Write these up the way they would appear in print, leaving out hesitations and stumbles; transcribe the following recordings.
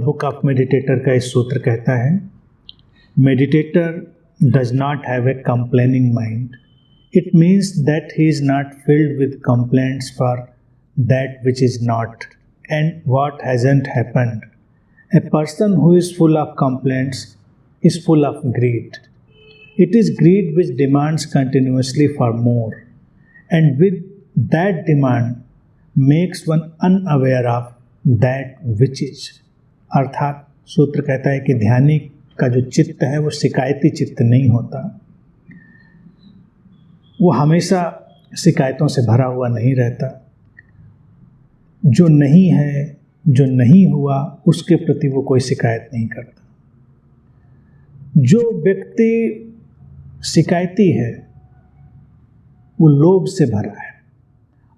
Book of meditator का इस सूत्र कहता है, meditator does not have a complaining mind. It means that he is not filled with complaints for that which is not and what hasn't happened. A person who is full of complaints is full of greed. It is greed which demands continuously for more, and with that demand makes one unaware of that which is. अर्थात सूत्र कहता है कि ध्यानी का जो चित्त है वो शिकायती चित्त नहीं होता, वो हमेशा शिकायतों से भरा हुआ नहीं रहता. जो नहीं है, जो नहीं हुआ, उसके प्रति वो कोई शिकायत नहीं करता. जो व्यक्ति शिकायती है वो लोभ से भरा है,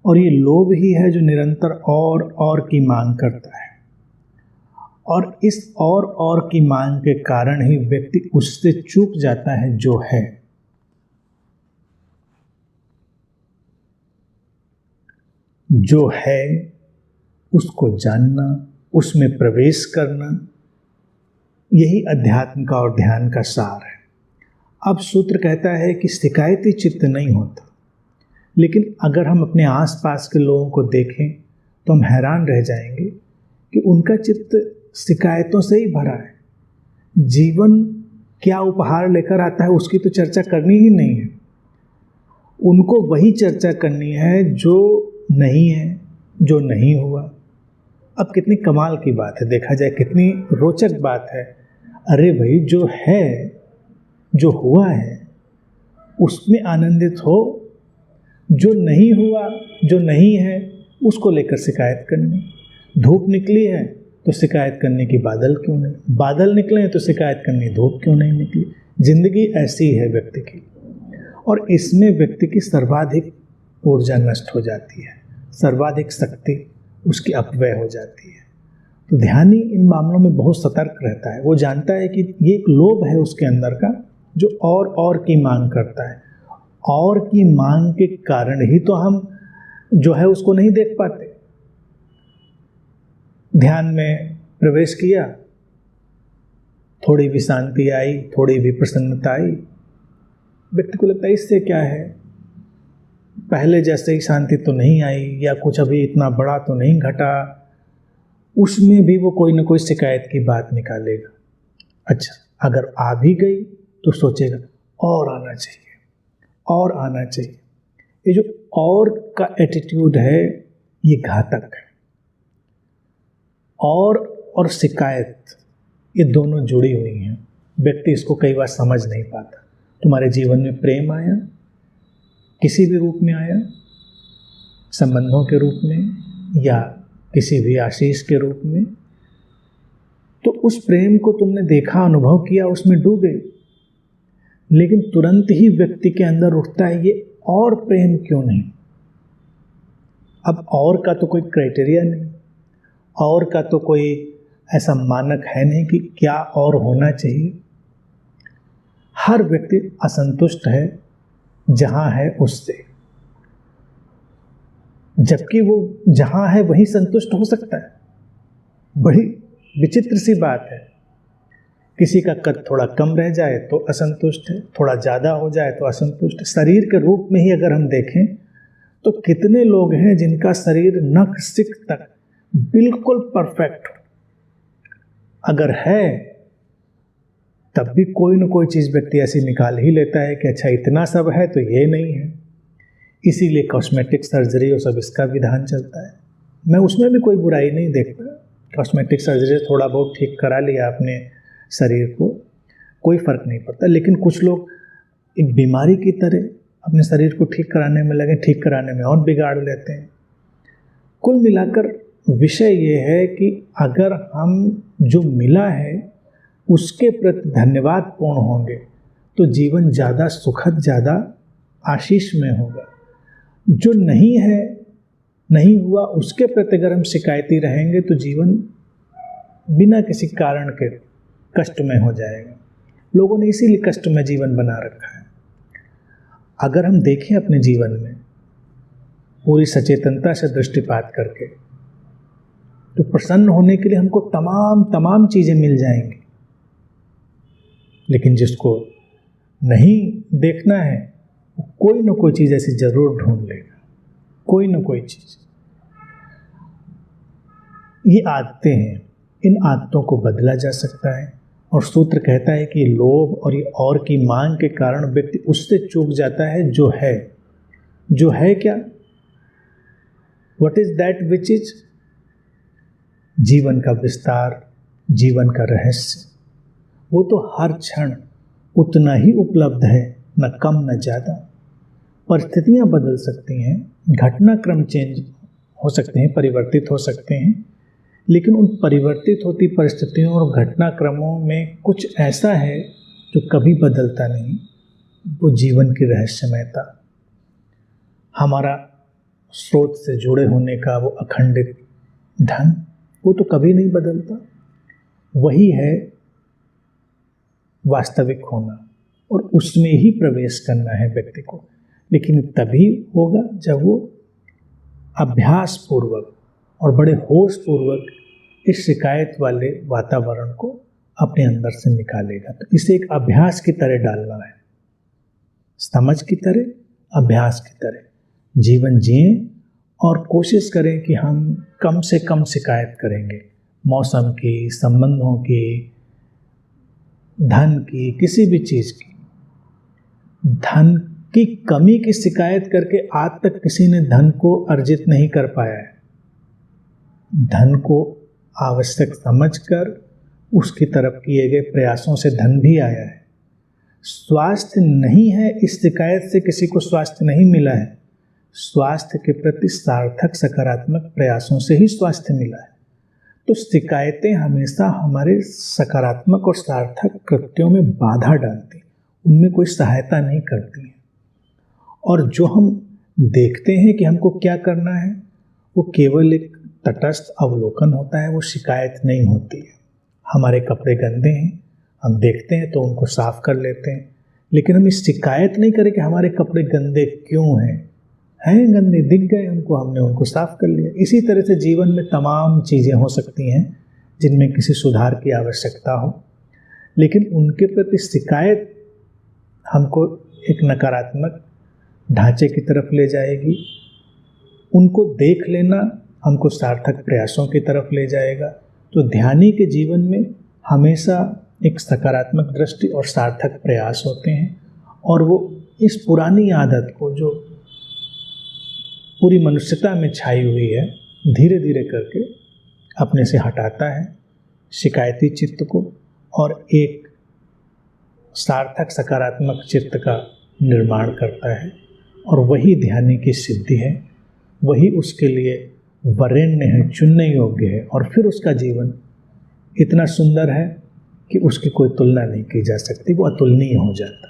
और ये लोभ ही है जो निरंतर और की मांग करता है, और इस और की मांग के कारण ही व्यक्ति उससे चूक जाता है जो है. जो है उसको जानना, उसमें प्रवेश करना, यही अध्यात्म का और ध्यान का सार है. अब सूत्र कहता है कि शिकायती चित्त नहीं होता, लेकिन अगर हम अपने आसपास के लोगों को देखें तो हम हैरान रह जाएंगे कि उनका चित्त शिकायतों से ही भरा है. जीवन क्या उपहार लेकर आता है उसकी तो चर्चा करनी ही नहीं है. उनको वही चर्चा करनी है जो नहीं है, जो नहीं हुआ. अब कितनी कमाल की बात है, देखा जाए कितनी रोचक बात है. अरे भाई, जो है, जो हुआ है उसमें आनंदित हो. जो नहीं हुआ, जो नहीं है, उसको लेकर शिकायत करनी. धूप निकली है तो शिकायत करने की बादल क्यों नहीं, बादल निकले हैं तो शिकायत करनी धूप क्यों नहीं निकली. जिंदगी ऐसी है व्यक्ति की, और इसमें व्यक्ति की सर्वाधिक ऊर्जा नष्ट हो जाती है, सर्वाधिक शक्ति उसकी अपव्यय हो जाती है. तो ध्यानी इन मामलों में बहुत सतर्क रहता है. वो जानता है कि ये एक लोभ है उसके अंदर का जो और की मांग करता है. और की मांग के कारण ही तो हम जो है उसको नहीं देख पाते. ध्यान में प्रवेश किया, थोड़ी भी शांति आई, थोड़ी भी प्रसन्नता आई, व्यक्ति को लगता है इससे क्या है, पहले जैसे ही शांति तो नहीं आई, या कुछ अभी इतना बड़ा तो नहीं घटा. उसमें भी वो कोई ना कोई शिकायत की बात निकालेगा. अच्छा, अगर आ भी गई तो सोचेगा और आना चाहिए, और आना चाहिए. ये जो और का एटीट्यूड है ये घातक है. और शिकायत ये दोनों जुड़ी हुई हैं. व्यक्ति इसको कई बार समझ नहीं पाता. तुम्हारे जीवन में प्रेम आया, किसी भी रूप में आया, संबंधों के रूप में या किसी भी आशीष के रूप में, तो उस प्रेम को तुमने देखा, अनुभव किया, उसमें डूबे. लेकिन तुरंत ही व्यक्ति के अंदर उठता है ये और प्रेम क्यों नहीं. अब और का तो कोई क्राइटेरिया नहीं, और का तो कोई ऐसा मानक है नहीं कि क्या और होना चाहिए. हर व्यक्ति असंतुष्ट है जहां है उससे, जबकि वो जहां है वहीं संतुष्ट हो सकता है. बड़ी विचित्र सी बात है. किसी का कद थोड़ा कम रह जाए तो असंतुष्ट है, थोड़ा ज़्यादा हो जाए तो असंतुष्ट है. शरीर के रूप में ही अगर हम देखें तो कितने लोग हैं जिनका शरीर नख सिक तक बिल्कुल परफेक्ट हो, अगर है तब भी कोई ना कोई चीज़ व्यक्ति ऐसी निकाल ही लेता है कि अच्छा इतना सब है तो ये नहीं है. इसीलिए कॉस्मेटिक सर्जरी और सब इसका विधान चलता है. मैं उसमें भी कोई बुराई नहीं देखता. कॉस्मेटिक सर्जरी थोड़ा बहुत ठीक करा लिया अपने शरीर को, कोई फ़र्क नहीं पड़ता. लेकिन कुछ लोग एक बीमारी की तरह अपने शरीर को ठीक कराने में लगे, ठीक कराने में और बिगाड़ लेते हैं. कुल मिलाकर विषय ये है कि अगर हम जो मिला है उसके प्रति धन्यवाद पूर्ण होंगे तो जीवन ज़्यादा सुखद, ज़्यादा आशीष में होगा. जो नहीं है, नहीं हुआ, उसके प्रति अगर हम शिकायती रहेंगे तो जीवन बिना किसी कारण के कष्ट में हो जाएगा. लोगों ने इसीलिए कष्ट में जीवन बना रखा है. अगर हम देखें अपने जीवन में पूरी सचेतनता से दृष्टिपात करके तो प्रसन्न होने के लिए हमको तमाम चीज़ें मिल जाएंगी, लेकिन जिसको नहीं देखना है वो कोई ना कोई चीज़ ऐसी जरूर ढूंढ लेगा, कोई ना कोई चीज़। ये आदतें हैं, इन आदतों को बदला जा सकता है। और सूत्र कहता है कि लोभ और ये और की मांग के कारण व्यक्ति उससे चूक जाता है जो है क्या, what is that which is, जीवन का विस्तार, जीवन का रहस्य, वो तो हर क्षण उतना ही उपलब्ध है, न कम न ज़्यादा। परिस्थितियाँ बदल सकती हैं, घटनाक्रम चेंज हो सकते हैं, परिवर्तित हो सकते हैं, लेकिन उन परिवर्तित होती परिस्थितियों और घटनाक्रमों में कुछ ऐसा है जो कभी बदलता नहीं, वो जीवन की रहस्यमयता, हमारा स्रोत से जुड़े होने का वो अखंडित धन, वो तो कभी नहीं बदलता। वही है वास्तविक होना, और उसमें ही प्रवेश करना है व्यक्ति को। लेकिन तभी होगा जब वो अभ्यास पूर्वक और बड़े होश पूर्वक इस शिकायत वाले वातावरण को अपने अंदर से निकालेगा। तो इसे एक अभ्यास की तरह डालना है, समझ की तरह, अभ्यास की तरह जीवन जिएं और कोशिश करें कि हम कम से कम शिकायत करेंगे, मौसम की, संबंधों की, धन की, किसी भी चीज़ की। धन की कमी की शिकायत करके आज तक किसी ने धन को अर्जित नहीं कर पाया है। धन को आवश्यक समझकर उसकी तरफ किए गए प्रयासों से धन भी आया है। स्वास्थ्य नहीं है, इस शिकायत से किसी को स्वास्थ्य नहीं मिला है। स्वास्थ्य के प्रति सार्थक सकारात्मक प्रयासों से ही स्वास्थ्य मिला है। तो शिकायतें हमेशा हमारे सकारात्मक और सार्थक कृत्यों में बाधा डालती, उनमें कोई सहायता नहीं करती हैं। और जो हम देखते हैं कि हमको क्या करना है, वो केवल एक तटस्थ अवलोकन होता है, वो शिकायत नहीं होती है। हमारे कपड़े गंदे हैं, हम देखते हैं तो उनको साफ कर लेते हैं, लेकिन हम इस शिकायत नहीं करें कि हमारे कपड़े गंदे क्यों हैं गंदे, दिख गए हमको, हमने उनको साफ कर लिया। इसी तरह से जीवन में तमाम चीज़ें हो सकती हैं जिनमें किसी सुधार की आवश्यकता हो, लेकिन उनके प्रति शिकायत हमको एक नकारात्मक ढांचे की तरफ ले जाएगी। उनको देख लेना हमको सार्थक प्रयासों की तरफ ले जाएगा। तो ध्यानी के जीवन में हमेशा एक सकारात्मक दृष्टि और सार्थक प्रयास होते हैं, और वो इस पुरानी आदत को जो पूरी मनुष्यता में छाई हुई है, धीरे धीरे करके अपने से हटाता है शिकायती चित्त को, और एक सार्थक सकारात्मक चित्त का निर्माण करता है। और वही ध्यानी की सिद्धि है, वही उसके लिए वरेण्य है, चुनने योग्य है, और फिर उसका जीवन इतना सुंदर है कि उसकी कोई तुलना नहीं की जा सकती, वो अतुलनीय हो जाता है।